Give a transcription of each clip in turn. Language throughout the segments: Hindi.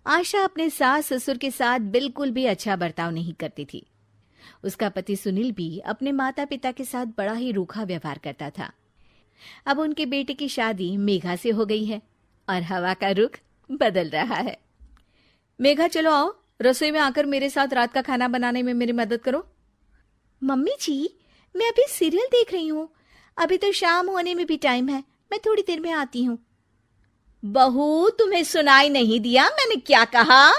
आशा अपने सास ससुर के साथ बिल्कुल भी अच्छा बर्ताव नहीं करती थी। उसका पति सुनील भी अपने माता पिता के साथ बड़ा ही रूखा व्यवहार करता था। अब उनके बेटे की शादी मेघा से हो गई है और हवा का रुख बदल रहा है। मेघा, चलो आओ, रसोई में आकर मेरे साथ रात का खाना बनाने में मेरी मदद करो। मम्मी जी, मैं अभी सीरियल देख रही हूँ। अभी तो शाम होने में भी टाइम है, मैं थोड़ी देर में आती हूँ। बहू, तुम्हें सुनाई नहीं दिया मैंने क्या कहा?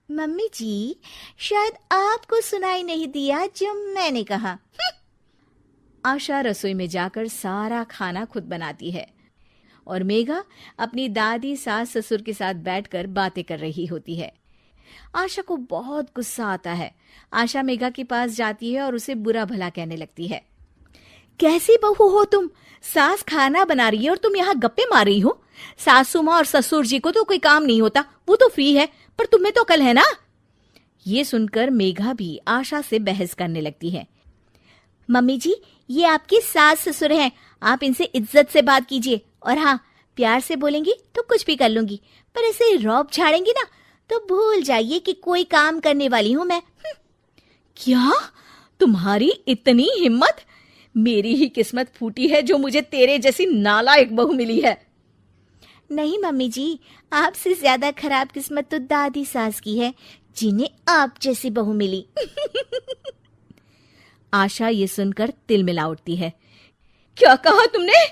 मम्मी जी, शायद आपको सुनाई नहीं दिया जो मैंने कहा। आशा रसोई में जाकर सारा खाना खुद बनाती है और मेघा अपनी दादी सास ससुर के साथ बैठकर बातें कर रही होती है। आशा को बहुत गुस्सा आता है। आशा मेघा के पास जाती है और उसे बुरा भला कहने लगती है। कैसी बहू हो तुम? सास खाना बना रही है और तुम यहाँ गप्पे मार रही हो। सासू माँ और ससुर जी को तो कोई काम नहीं होता, वो तो फ्री है, पर तुम्हें तो कल है ना। ये सुनकर मेघा भी आशा से बहस करने लगती है। मम्मी जी, ये आपके सास ससुर हैं, आप इनसे इज्जत से बात कीजिए। और हाँ, प्यार से बोलेंगी तो कुछ भी कर लूंगी, पर ऐसे रौब झाड़ेंगी ना तो भूल जाइए कि कोई काम करने वाली हूं मैं। क्या तुम्हारी इतनी हिम्मत? मेरी ही किस्मत फूटी है जो मुझे तेरे जैसी नालायक बहू मिली है। नहीं मम्मी जी, आपसे ज्यादा खराब किस्मत तो दादी सास की है, जिन्हें आप जैसी बहू मिली। आशा ये सुनकर तिलमिला उठती है। क्या कहा तुमने?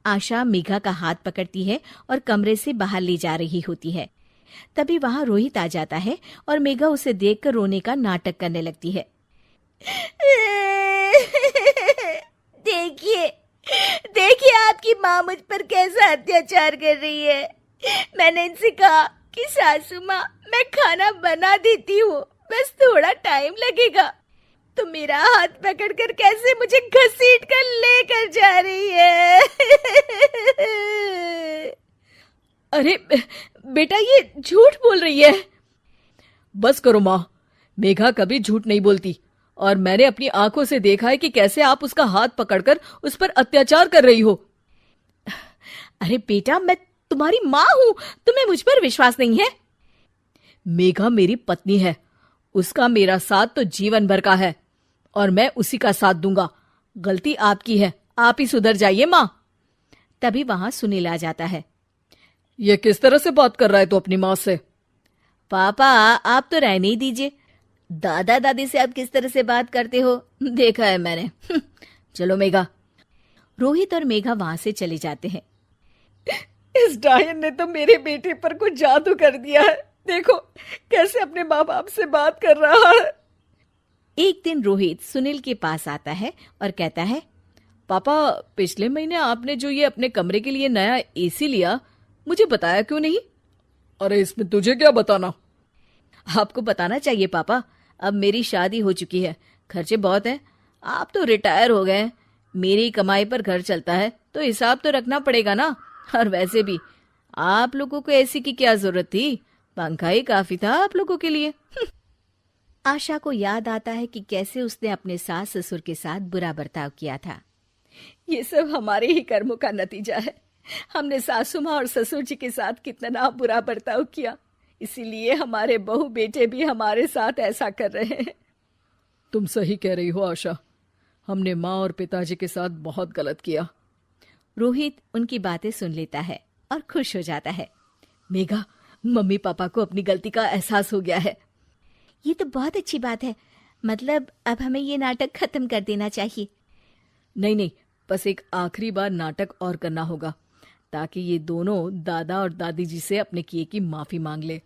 आशा मेघा का हाथ पकड़ती है और कमरे से बाहर ले जा रही होती है। तभी वहां रोहित आ जाता है और मेघा उसे देखकर रोने का नाटक करने लगती है। देखिए, देखिए आपकी माँ मुझ पर कैसा अत्याचार कर रही है। मैंने इनसे कहा कि सासू माँ, मैं खाना बना देती हूँ, बस थोड़ा टाइम लगेगा, तो मेरा हाथ पकड़कर कैसे मुझे घसीट कर लेकर जा रही है। अरे बेटा, ये झूठ बोल रही है। बस करो माँ, मेघा कभी झूठ नहीं बोलती और मैंने अपनी आंखों से देखा है कि कैसे आप उसका हाथ पकड़कर उस पर अत्याचार कर रही हो। अरे बेटा, मैं तुम्हारी माँ हूं, तुम्हें मुझ पर विश्वास नहीं है? मेघा मेरी पत्नी है, उसका मेरा साथ तो जीवन भर का है और मैं उसी का साथ दूंगा। गलती आपकी है, आप ही सुधर जाइए माँ। तभी वहां सुनील आ जाता है। ये किस तरह से बात कर रहा है तू अपनी माँ से? पापा, आप तो रहने ही दीजिए। दादा दादी से आप किस तरह से बात करते हो देखा है मैंने। चलो मेघा। रोहित और मेघा वहां से चले जाते हैं। इस डायन ने तो मेरे बेटे पर कुछ जादू कर दिया है, देखो कैसे अपने माँ बाप से बात कर रहा है। एक दिन रोहित सुनील के पास आता है और कहता है, पापा, पिछले महीने आपने जो ये अपने कमरे के लिए नया एसी लिया, मुझे बताया क्यों नहीं? अरे इसमें तुझे क्या बताना? आपको बताना चाहिए पापा, अब मेरी शादी हो चुकी है, खर्चे बहुत हैं, आप तो रिटायर हो गए, मेरी कमाई पर घर चलता है, तो हिसाब तो रखना पड़ेगा ना। और वैसे भी आप लोगों को एसी की क्या जरूरत थी, पंखा ही काफी था आप लोगों के लिए। आशा को याद आता है कि कैसे उसने अपने सास ससुर के साथ बुरा बर्ताव किया था। ये सब हमारे ही कर्मों का नतीजा है। हमने सासू माँ और ससुर जी के साथ कितना बुरा बर्ताव किया, इसीलिए हमारे बहू बेटे भी हमारे साथ ऐसा कर रहे हैं। तुम सही कह रही हो आशा, हमने माँ और पिताजी के साथ बहुत गलत किया। रोहित उनकी बातें सुन लेता है और खुश हो जाता है। मेघा, मम्मी पापा को अपनी गलती का एहसास हो गया है। ये तो बहुत अच्छी बात है, मतलब अब हमें ये नाटक खत्म कर देना चाहिए। नहीं, बस एक आखिरी बार नाटक और करना होगा, ताकि ये दोनों दादा और दादी जी से अपने किए की माफी मांग ले।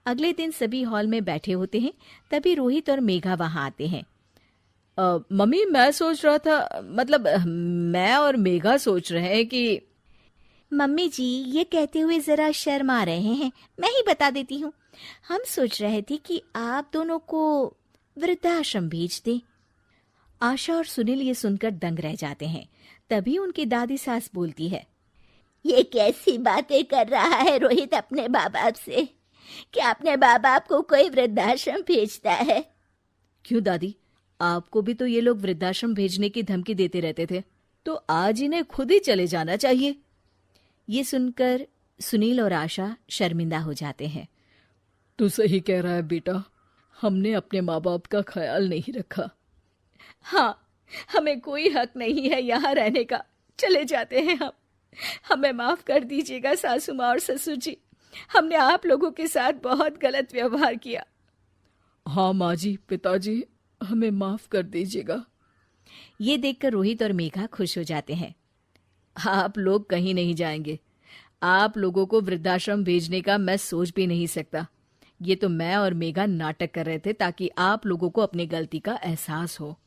अगले दिन सभी हॉल में बैठे होते हैं, तभी रोहित और मेघा वहां आते हैं। मम्मी, मैं सोच रहा था, मतलब मैं और मेघा सोच रहे हैं कि। मम्मी जी, ये कहते हुए जरा शर्मा रहे हैं, मैं ही बता देती हूँ। हम सोच रहे थे कि आप दोनों को वृद्धाश्रम भेज दें। आशा और सुनील ये सुनकर दंग रह जाते हैं। तभी उनकी दादी सास बोलती है, ये कैसी बातें कर रहा है रोहित अपने माँ बाप से? क्या अपने माँ बाप को कोई वृद्धाश्रम भेजता है? क्यों दादी, आपको भी तो ये लोग वृद्धाश्रम भेजने की धमकी देते रहते थे, तो आज इन्हें खुद ही चले जाना चाहिए। ये सुनकर सुनील और आशा शर्मिंदा हो जाते हैं। तू सही कह रहा है बेटा, हमने अपने माँ बाप का ख्याल नहीं रखा। हाँ, हमें कोई हक नहीं है यहाँ रहने का, चले जाते हैं हम। हमें माफ कर दीजिएगा सासू माँ और ससुर जी, हमने आप लोगों के साथ बहुत गलत व्यवहार किया। हाँ माँ जी, पिताजी, हमें माफ कर दीजिएगा। ये देखकर रोहित और मेघा खुश हो जाते हैं। आप लोग कहीं नहीं जाएंगे। आप लोगों को वृद्धाश्रम भेजने का मैं सोच भी नहीं सकता। ये तो मैं और मेघा नाटक कर रहे थे ताकि आप लोगों को अपनी गलती का एहसास हो।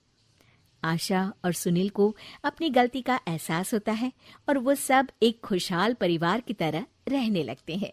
आशा और सुनील को अपनी गलती का एहसास होता है और वो सब एक खुशहाल परिवार की तरह रहने लगते हैं।